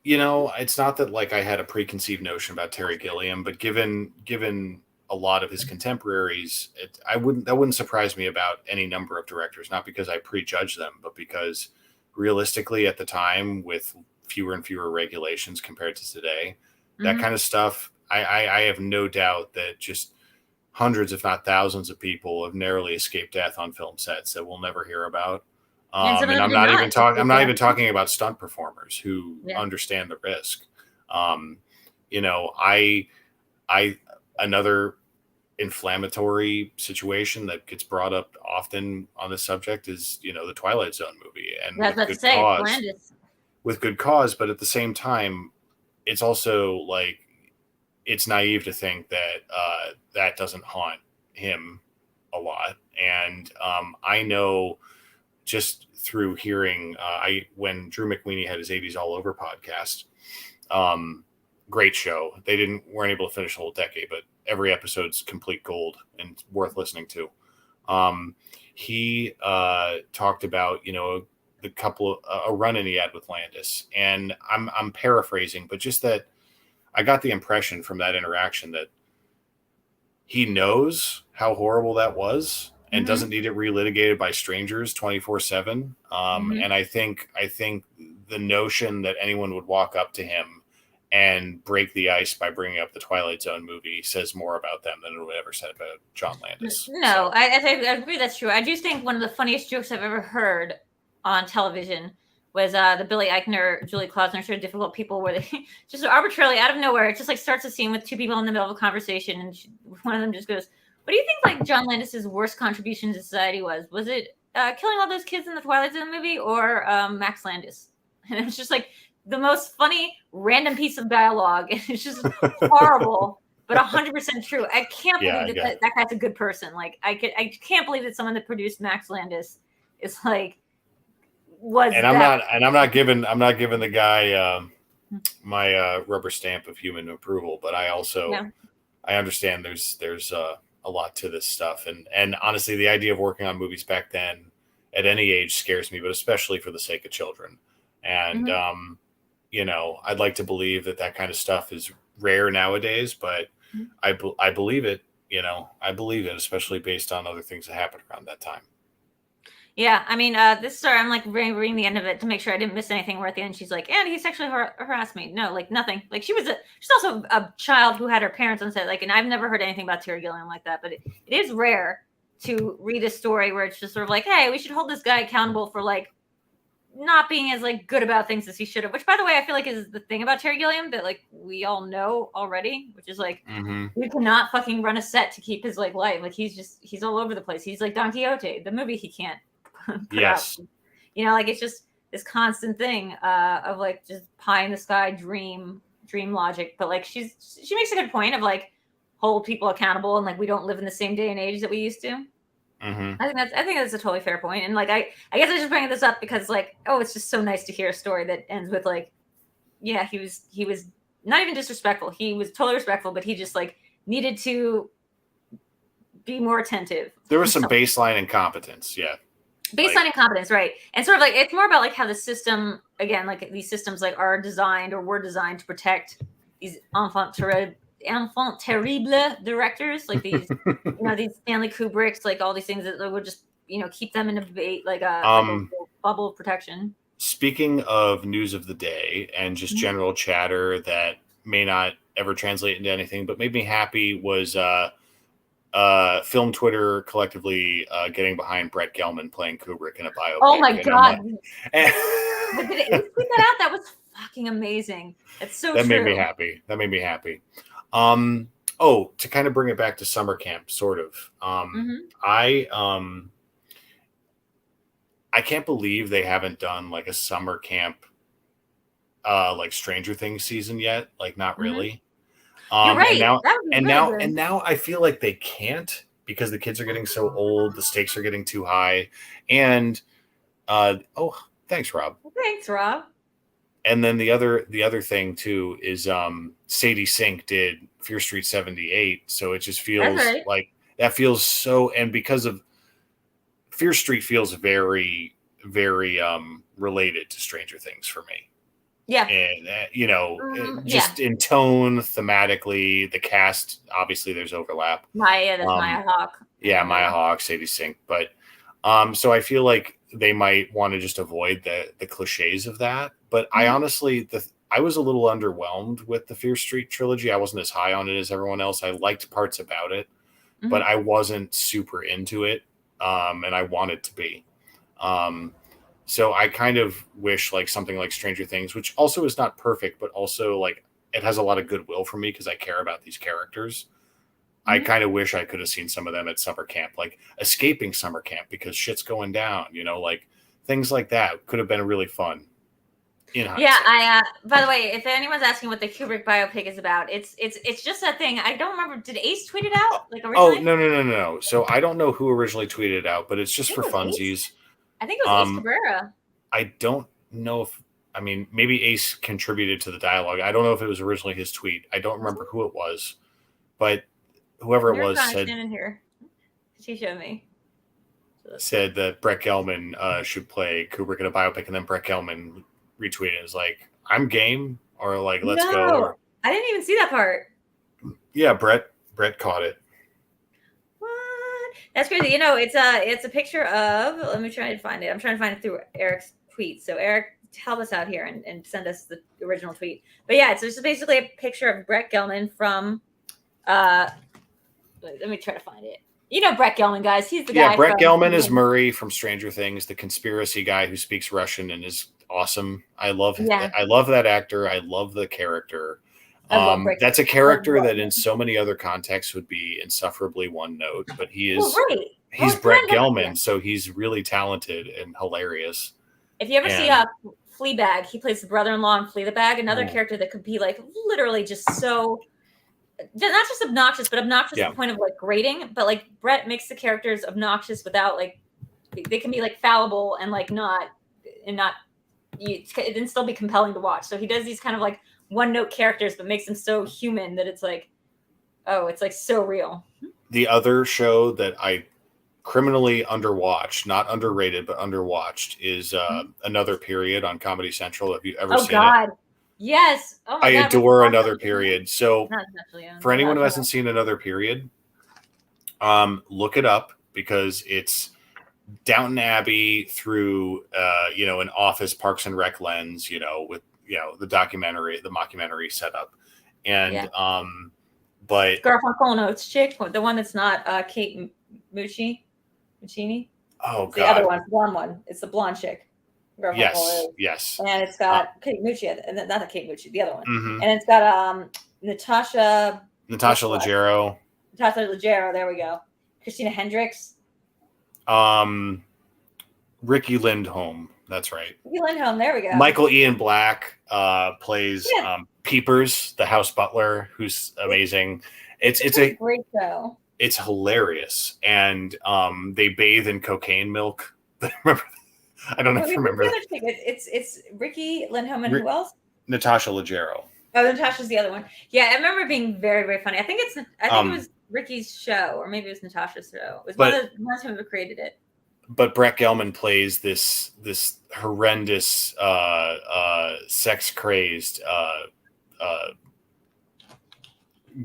It's not that like I had a preconceived notion about Terry Gilliam, but given a lot of his contemporaries, that wouldn't surprise me about any number of directors, not because I prejudge them, but because realistically at the time, with fewer and fewer regulations compared to today, that kind of stuff, I have no doubt that just hundreds, if not thousands of people have narrowly escaped death on film sets that we'll never hear about. And I'm not even talking about stunt performers who understand the risk. Another inflammatory situation that gets brought up often on this subject is, the Twilight Zone movie, and with good cause. But at the same time, it's also like, it's naive to think that that doesn't haunt him a lot. And I know just through hearing, when Drew McWeeny had his 80s All Over podcast, great show. They weren't able to finish the whole decade, but every episode's complete gold and worth listening to. He talked about, a run-in he had with Landis, and I'm paraphrasing, but just that I got the impression from that interaction that he knows how horrible that was and doesn't need it relitigated by strangers 24/7. And I think the notion that anyone would walk up to him and break the ice by bringing up the Twilight Zone movie says more about them than it would ever said about John Landis. No, I agree that's true. I do think one of the funniest jokes I've ever heard on television was the Billy Eichner, Julie Klausner show, Difficult People, where they just arbitrarily out of nowhere, it just like starts a scene with two people in the middle of a conversation, and one of them just goes, "What do you think like John Landis's worst contribution to society was? Was it killing all those kids in the Twilight Zone movie, or Max Landis?" And it was just like the most funny random piece of dialogue. It's just horrible, but 100% true. I can't believe that guy's a good person. Like I can't believe that someone that produced Max Landis is like I'm not giving the guy my rubber stamp of human approval, but I also I understand there's a lot to this stuff, and honestly, the idea of working on movies back then at any age scares me, but especially for the sake of children. And I'd like to believe that kind of stuff is rare nowadays, but I believe it. I believe it, especially based on other things that happened around that time. Yeah, I mean, this story, I'm like reading the end of it to make sure I didn't miss anything. Where at the end she's like, "And he sexually harassed me." No, like nothing. Like she's also a child who had her parents on set. Like, and I've never heard anything about Terry Gilliam like that. But it is rare to read a story where it's just sort of like, "Hey, we should hold this guy accountable for like not being as like good about things as he should have." Which, by the way, I feel like is the thing about Terry Gilliam that like we all know already, which is like you cannot fucking run a set to keep his like life. Like he's all over the place. He's like Don Quixote. The movie he can't. Yes. Like it's just this constant thing of like just pie in the sky dream logic. But like she makes a good point of like hold people accountable, and like we don't live in the same day and age that we used to. I think that's a totally fair point. And like I guess I just bring this up because like, oh, it's just so nice to hear a story that ends with like, yeah, he was not even disrespectful. He was totally respectful, but he just like needed to be more attentive. There was some baseline incompetence. Yeah. Baseline incompetence, right? And sort of like it's more about like how the system, again, like these systems like are designed or were designed to protect these enfant terrible directors, like these these Stanley Kubricks, like all these things that would just keep them in a bubble of protection. Speaking of news of the day and just general chatter that may not ever translate into anything, but made me happy was film Twitter collectively getting behind Brett Gelman playing Kubrick in a biopic. Oh my god! Did you tweet that out? That was fucking amazing. That's so true. That made me happy. To kind of bring it back to summer camp, sort of. I can't believe they haven't done like a summer camp, like Stranger Things season yet. Like, not really. You're right. And now I feel like they can't because the kids are getting so old, the stakes are getting too high. And thanks, Rob. Thanks, Rob. And then the other thing too is Sadie Sink did Fear Street 78, so it just feels like that feels so, and because of Fear Street feels very, very related to Stranger Things for me. Yeah. And just in tone, thematically, the cast, obviously there's overlap. Maya Hawke. Yeah, Maya Hawke, Sadie Sink. But so I feel like they might want to just avoid the cliches of that. But I honestly, I was a little underwhelmed with the Fear Street trilogy. I wasn't as high on it as everyone else. I liked parts about it, but I wasn't super into it. And I wanted to be. So I kind of wish like something like Stranger Things, which also is not perfect, but also like it has a lot of goodwill for me because I care about these characters. I kind of wish I could have seen some of them at summer camp, like escaping summer camp because shit's going down, like things like that could have been really fun. Yeah, by the way, if anyone's asking what the Kubrick biopic is about, it's just that thing. I don't remember. Did Ace tweet it out? Like originally? Oh, no. So I don't know who originally tweeted it out, but it's just for funsies. Ace? I think it was Ace Cabrera. I don't know if, maybe Ace contributed to the dialogue. I don't know if it was originally his tweet. I don't remember who it was, but whoever it was said. Here. She showed me. Said that Brett Gelman should play Kubrick in a biopic, and then Brett Gelman retweeted it. It's like, I'm game, or like, let's go. Or, I didn't even see that part. Yeah, Brett caught it. What? That's crazy. It's a picture of. Let me try to find it. I'm trying to find it through Eric's tweet. So Eric, help us out here and send us the original tweet. But yeah, it's just basically a picture of Brett Gelman from. Let me try to find it. Brett Gelman, guys. He's the guy. Yeah, Brett Gelman is Murray from Stranger Things, the conspiracy guy who speaks Russian and is awesome. I love that actor. I love the character. That's a character that in so many other contexts would be insufferably one note, but he is he's Brett Gelman, so he's really talented and hilarious. If you ever see Fleabag, he plays the brother-in-law in Fleabag, another character that could be like literally just so not just obnoxious, but obnoxious to the point of like grating. But like Brett makes the characters obnoxious without like they can be like fallible and like not it can still be compelling to watch. So he does these kind of like one note characters, but makes them so human that it's like, oh, it's like so real. The other show that I criminally underwatched, not underrated, but underwatched is Another Period on Comedy Central. Have you ever seen it? Yes. Oh my God. I adore Another Period. So for anyone who hasn't seen Another Period, look it up because it's Downton Abbey through, an Office, Parks and Rec lens, with, the mockumentary setup. And, but Girl from Full Notes chick, the one that's not Kate Muccini. Oh, God. The other one, the blonde one. It's the blonde chick. Yes. And it's got Kate Mucci, and not the Kate Mucci, the other one. Mm-hmm. And it's got Natasha Leggero. Natasha Leggero, there we go. Christina Hendricks. Ricky Lindholm, that's right. Ricky Lindholm, there we go. Michael Ian Black plays Peepers, the house butler, who's amazing. It's a great show. It's hilarious, and they bathe in cocaine milk. Remember? I don't know if you remember. It's Ricky Lindholm and who else? Natasha Leggero. Oh, Natasha's the other one. Yeah, I remember it being very, very funny. I think it was Ricky's show, or maybe it was Natasha's show. It was one of them who created it. But Brett Gelman plays this horrendous, sex crazed,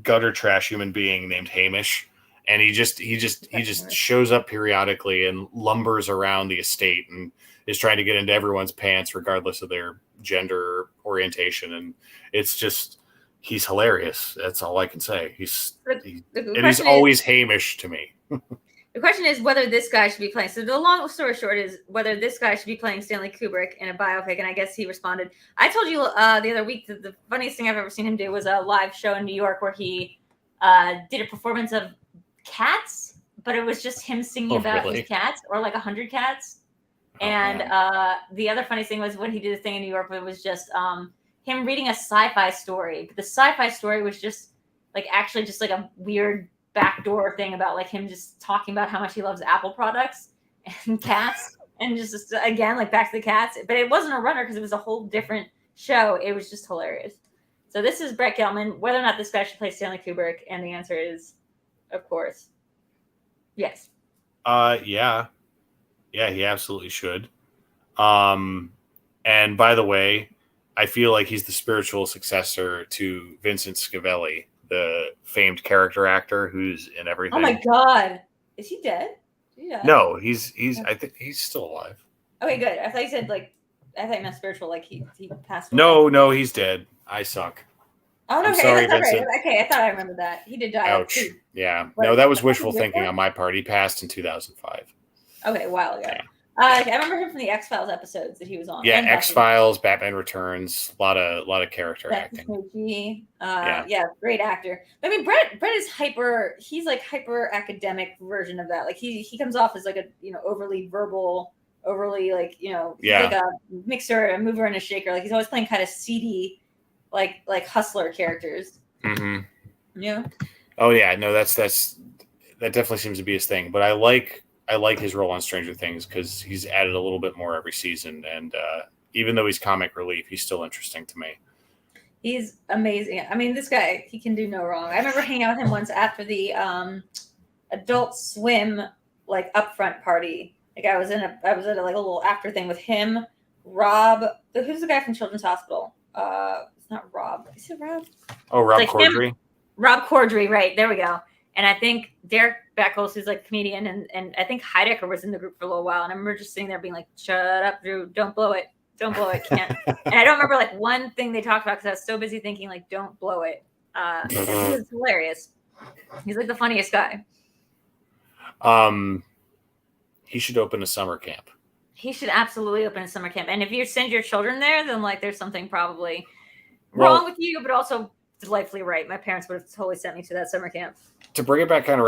gutter trash human being named Hamish. And he just shows up periodically and lumbers around the estate and is trying to get into everyone's pants regardless of their gender orientation. And it's just, he's hilarious. That's all I can say. He's always Hamish to me. The question is whether this guy should be playing. So the long story short is whether this guy should be playing Stanley Kubrick in a biopic. And I guess he responded. I told you the other week that the funniest thing I've ever seen him do was a live show in New York where he did a performance of Cats, but it was just him singing about his cats, or like 100 cats. And the other funny thing was when he did a thing in New York, it was just him reading a sci-fi story. But the sci-fi story was just like actually just like a weird backdoor thing about like him just talking about how much he loves Apple products and cats, and just again like back to the cats. But it wasn't a runner because it was a whole different show. It was just hilarious. So this is Brett Gelman. Whether or not this guy should play Stanley Kubrick, and the answer is, of course, yes. Yeah, he absolutely should. And by the way, I feel like he's the spiritual successor to Vincent Schiavelli, the famed character actor who's in everything. Oh my God, is he dead? Yeah. No, he's. I think he's still alive. Okay, good. I thought you said like, I thought you meant spiritual, like he passed away. No, he's dead. I suck. Oh no, I'm okay, sorry, that's Vincent. right. Okay, I thought I remembered that. He did die. Ouch. Yeah. What, No, that was wishful thinking on my part. He passed in 2005. Okay, a while ago. Yeah. I remember him from the X-Files episodes that he was on. Yeah, X-Files, Batman Returns, a lot of character acting. Yeah, great actor. I mean, Brett is hyper. He's like hyper academic version of that. Like he comes off as like a overly verbal, overly like he's like a mixer, a mover, and a shaker. Like he's always playing kind of seedy, like hustler characters. Mm-hmm. Yeah. Oh yeah, no, that definitely seems to be his thing. But I like his role on Stranger Things because he's added a little bit more every season, and even though he's comic relief, he's still interesting to me. He's amazing. I mean, this guy, he can do no wrong. I remember hanging out with him once after the Adult Swim like upfront party. Like I was at a like a little after thing with him, Rob. Who's the guy from Children's Hospital? It's not Rob. Is it Rob? Oh, Rob Corddry. Rob Corddry, right? There we go. And I think Derek Beckles, who's like a comedian, and I think Heidecker was in the group for a little while. And I remember just sitting there being like, "Shut up, Drew! Don't blow it! Don't blow it! Can't." And I don't remember like one thing they talked about because I was so busy thinking like, "Don't blow it." He was hilarious. He's like the funniest guy. He should open a summer camp. He should absolutely open a summer camp. And if you send your children there, then like there's something probably wrong with you, but also delightfully right. My parents would have totally sent me to that summer camp. To bring it back kind of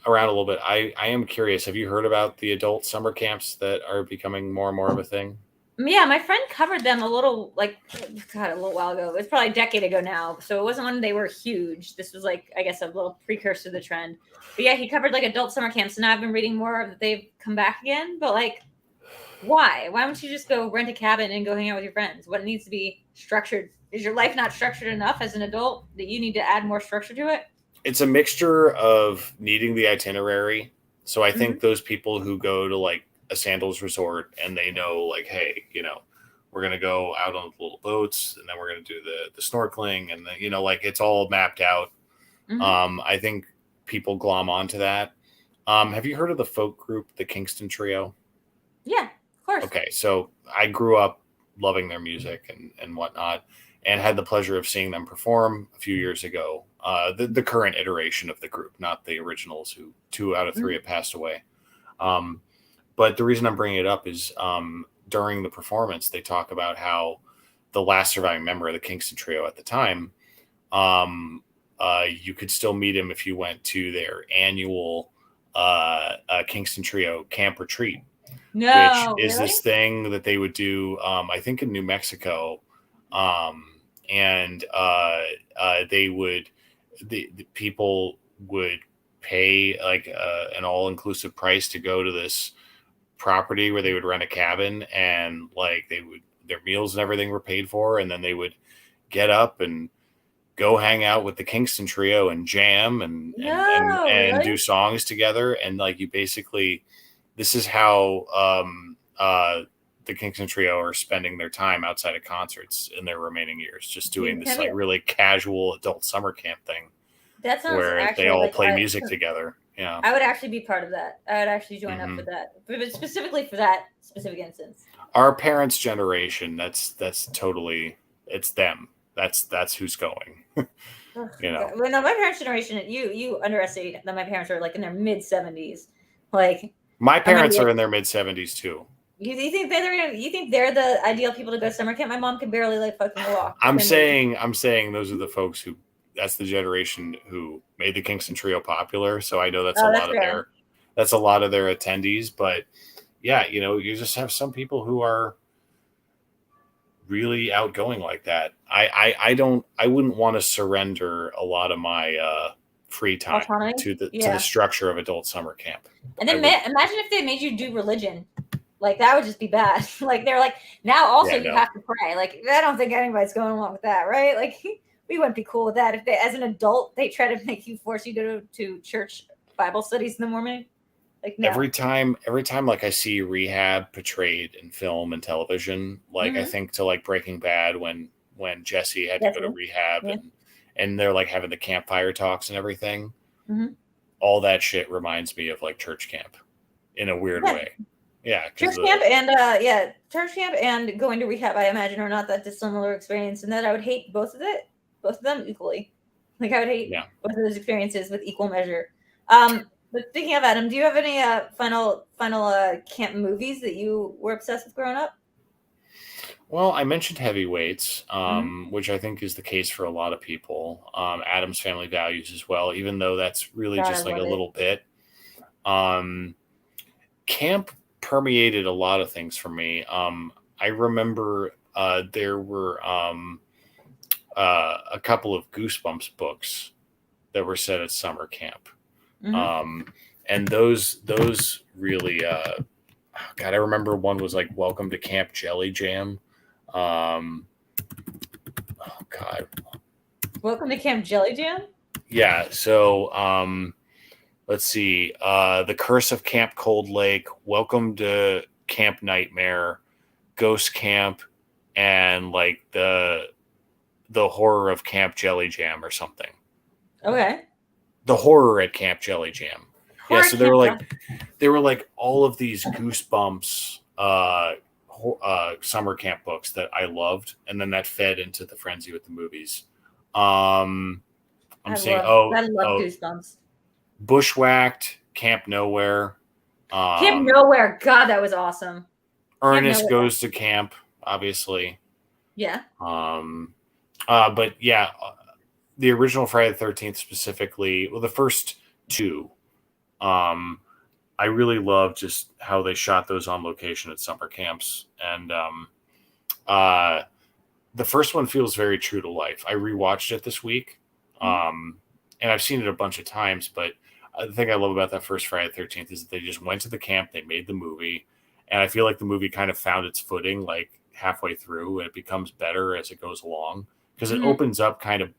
around a little bit, I am curious. Have you heard about the adult summer camps that are becoming more and more of a thing? Yeah, my friend covered them a little while ago. It was probably a decade ago now. So it wasn't when they were huge. This was like, I guess, a little precursor to the trend. But yeah, he covered like adult summer camps. And now I've been reading more that they've come back again. But like, why? Why don't you just go rent a cabin and go hang out with your friends? What needs to be structured? Is your life not structured enough as an adult that you need to add more structure to it? It's a mixture of needing the itinerary. So I think those people who go to like a Sandals resort and they know like, hey, we're going to go out on the little boats and then we're going to do the snorkeling and then, like it's all mapped out. I think people glom onto that. Have you heard of the folk group, the Kingston Trio? Yeah, of course. Okay. So I grew up loving their music and whatnot, and had the pleasure of seeing them perform a few years ago. The current iteration of the group, not the originals, who 2 out of 3 have passed away. But the reason I'm bringing it up is during the performance, they talk about how the last surviving member of the Kingston Trio at the time, you could still meet him if you went to their annual Kingston Trio camp retreat, which is this thing that they would do, I think in New Mexico. And the people would pay like an all-inclusive price to go to this property where they would rent a cabin, and like their meals and everything were paid for, and then they would get up and go hang out with the Kingston Trio and jam and do songs together. And like this is how the Kingston Trio are spending their time outside of concerts in their remaining years, just doing this like really casual adult summer camp thing. That sounds where they all play music together. Yeah, I would actually be part of that. I would actually join up for that, but specifically for that specific instance. Our parents' generation, that's totally, it's them. That's who's going. Well, no, my parents' generation, you underestimate that my parents are like in their mid-70s. Like my parents are in their mid-70s too. You think they're the ideal people to go to summer camp? My mom can barely like fucking walk. I'm saying those are the folks who, that's the generation who made the Kingston Trio popular. So I know that's a lot of their attendees. But yeah, you just have some people who are really outgoing like that. I wouldn't want to surrender a lot of my free time Autonomy? to the Yeah. structure of adult summer camp. And then imagine if they made you do religion. Like, that would just be bad. Like, they're like, now also you have to pray. Like, I don't think anybody's going along with that, right? Like, we wouldn't be cool with that. If they, as an adult, they try to make you force you to go to church Bible studies in the morning. Like, no. Every time like I see rehab portrayed in film and television, like I think to like Breaking Bad when Jesse had to go to rehab and they're like having the campfire talks and everything. All that shit reminds me of like church camp in a weird way. Yeah, church camp and going to rehab, I imagine, are not that dissimilar experience, and that I would hate both of them equally. Like, I would hate both of those experiences with equal measure. But speaking of Adam, do you have any final camp movies that you were obsessed with growing up? Well, I mentioned Heavyweights, which I think is the case for a lot of people. Adam's Family Values as well, even though that's really just like a little bit. Camp permeated a lot of things for me. I remember there were a couple of Goosebumps books that were set at summer camp. And those really, God, I remember one was like Welcome to Camp Jelly Jam. Oh God. Welcome to Camp Jelly Jam? Yeah. So, let's see. The Curse of Camp Cold Lake, Welcome to Camp Nightmare, Ghost Camp, and like the Horror of Camp Jelly Jam or something. Okay. The Horror at Camp Jelly Jam. Yeah, so they were like all of these Goosebumps summer camp books that I loved, and then that fed into the frenzy with the movies. I love Goosebumps. Bushwhacked, Camp Nowhere. Camp Nowhere, God, that was awesome. Ernest Goes to Camp, obviously. Yeah. But yeah, the original Friday the 13th specifically, well, the first two, I really love just how they shot those on location at summer camps. And the first one feels very true to life. I rewatched it this week. And I've seen it a bunch of times, but the thing I love about that first Friday the 13th is that they just went to the camp, they made the movie, and I feel like the movie kind of found its footing like halfway through, and it becomes better as it goes along because it opens up kind of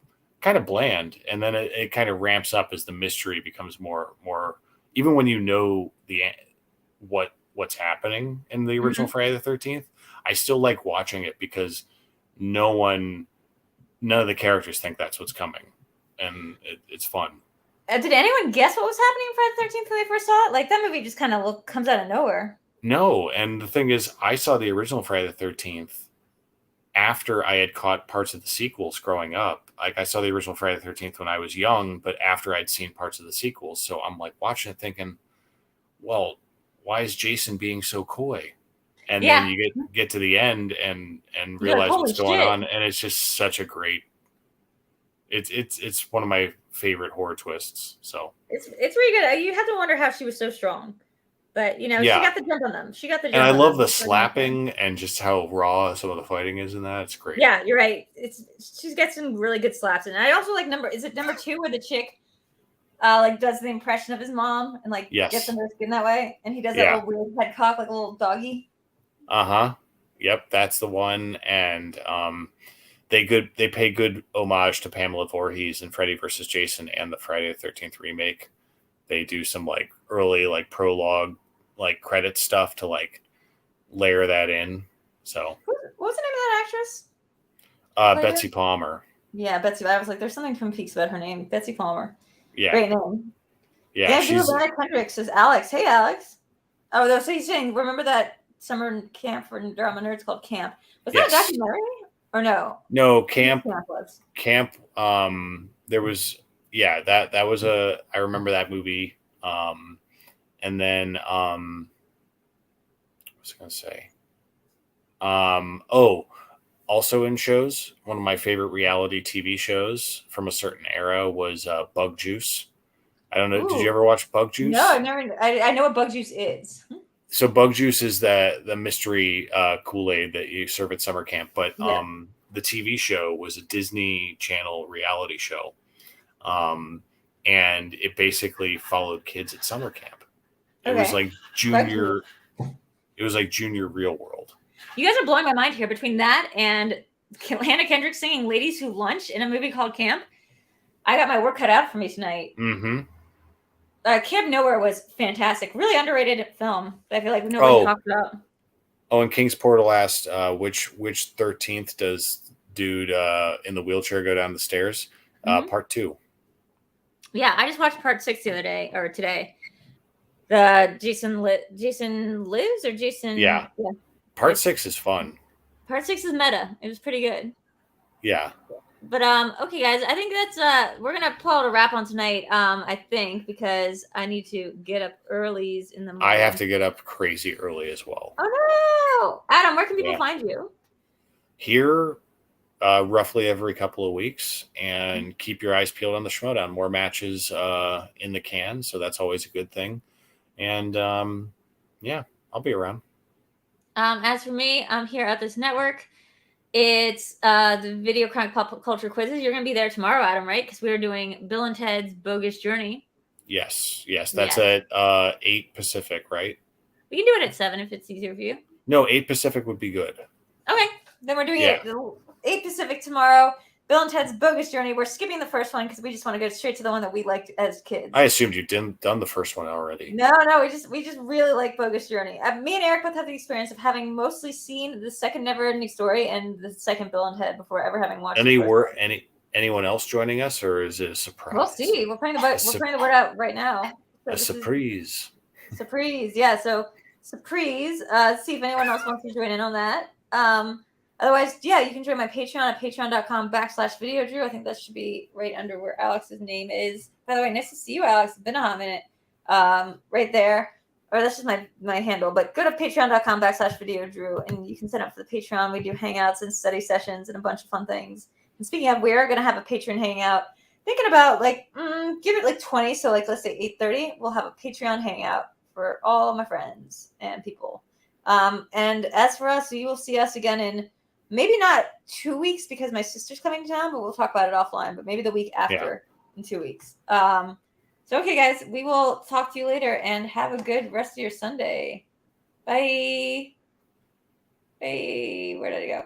bland, and then it kind of ramps up as the mystery becomes more even when you know what's happening in the original Friday the 13th. I still like watching it because none of the characters think that's what's coming, and it's fun. Did anyone guess what was happening in Friday the 13th when they first saw it? Like, that movie just kind of comes out of nowhere. No, and the thing is, I saw the original Friday the 13th after I had caught parts of the sequels growing up. Like, I saw the original Friday the 13th when I was young, but after I'd seen parts of the sequels. So I'm like watching it thinking, well, why is Jason being so coy? And then you get to the end and realize what's going on, and it's just such a great. It's one of my favorite horror twists. So it's really good. You have to wonder how she was so strong, but she got the jump on them. She got the jump. And I love the slapping and just how raw some of the fighting is in that. It's great. Yeah, you're right. She's got some really good slaps, and I also like number 2 where the chick like does the impression of his mom and like gets under his skin that way, and he does that little weird head cock like a little doggy. Yep, that's the one, and they pay good homage to Pamela Voorhees in Freddy vs. Jason and the Friday the 13th remake. They do some like early like prologue like credit stuff to like layer that in. So what was the name of that actress? Betsy Palmer. Yeah, Betsy. I was like, there's something from Peaks about her name, Betsy Palmer. Yeah, great name. Yeah, Lana Kendrick says Alex. Hey, Alex. Oh, so he's saying, remember that summer camp for drama nerds called Camp? Was that a documentary or no? No, Camp. There was that was I remember that movie. And then what was I gonna say? Also in shows, one of my favorite reality TV shows from a certain era was Bug Juice. I don't know. Ooh. Did you ever watch Bug Juice? No, I've never. I know what Bug Juice is. So Bug Juice is the mystery Kool-Aid that you serve at summer camp, but the TV show was a Disney Channel reality show, and it basically followed kids at summer camp. It Okay. was like junior. It was like junior Real World. You guys are blowing my mind here. Between that and Hannah Kendrick singing "Ladies Who Lunch" in a movie called Camp, I got my work cut out for me tonight. Mm-hmm. Camp Nowhere was fantastic. Really underrated film that I feel like nobody talked about. Oh, and Kingsport will ask, which 13th does dude in the wheelchair go down the stairs? Part 2. Yeah, I just watched part 6 the other day or today. The Jason lives or Jason. Yeah. Part 6 is fun. Part 6 is meta. It was pretty good. Yeah. But okay, guys, I think that's we're gonna pull out a wrap on tonight. I think because I need to get up early in the morning. I have to get up crazy early as well. Oh no, Adam, where can people find you? Here, roughly every couple of weeks, and keep your eyes peeled on the Schmoedown. More matches in the can, so that's always a good thing. And yeah, I'll be around. As for me, I'm here at this network. It's the VideoChronic Pop Culture Quizzes. You're going to be there tomorrow, Adam, right? Because we're doing Bill and Ted's Bogus Journey. Yes. That's at 8 Pacific, right? We can do it at 7 if it's easier for you. No, 8 Pacific would be good. Okay. Then we're doing it 8 Pacific tomorrow. Bill and Ted's Bogus Journey. We're skipping the first one because we just want to go straight to the one that we liked as kids. I assumed you'd done the first one already. No, we just really like Bogus Journey. Me and Eric both have the experience of having mostly seen the second Never Ending Story and the second Bill and Ted before ever having watched. Anyone else joining us, or is it a surprise? We'll see. We're playing the word out right now. So a surprise. Surprise, yeah. So surprise. See if anyone else wants to join in on that. Otherwise, yeah, you can join my Patreon at patreon.com/VideoDrew. I think that should be right under where Alex's name is. By the way, nice to see you, Alex. It's been a hot minute. Right there. Or that's just my handle. But go to patreon.com/VideoDrew and you can sign up for the Patreon. We do hangouts and study sessions and a bunch of fun things. And speaking of, we're going to have a patron hangout. Thinking about give it 20. So let's say 8:30. We'll have a Patreon hangout for all of my friends and people. And as for us, you will see us again in maybe not 2 weeks because my sister's coming to town, but we'll talk about it offline. But maybe the week after in 2 weeks. So, okay, guys, we will talk to you later and have a good rest of your Sunday. Bye. Bye. Where did it go?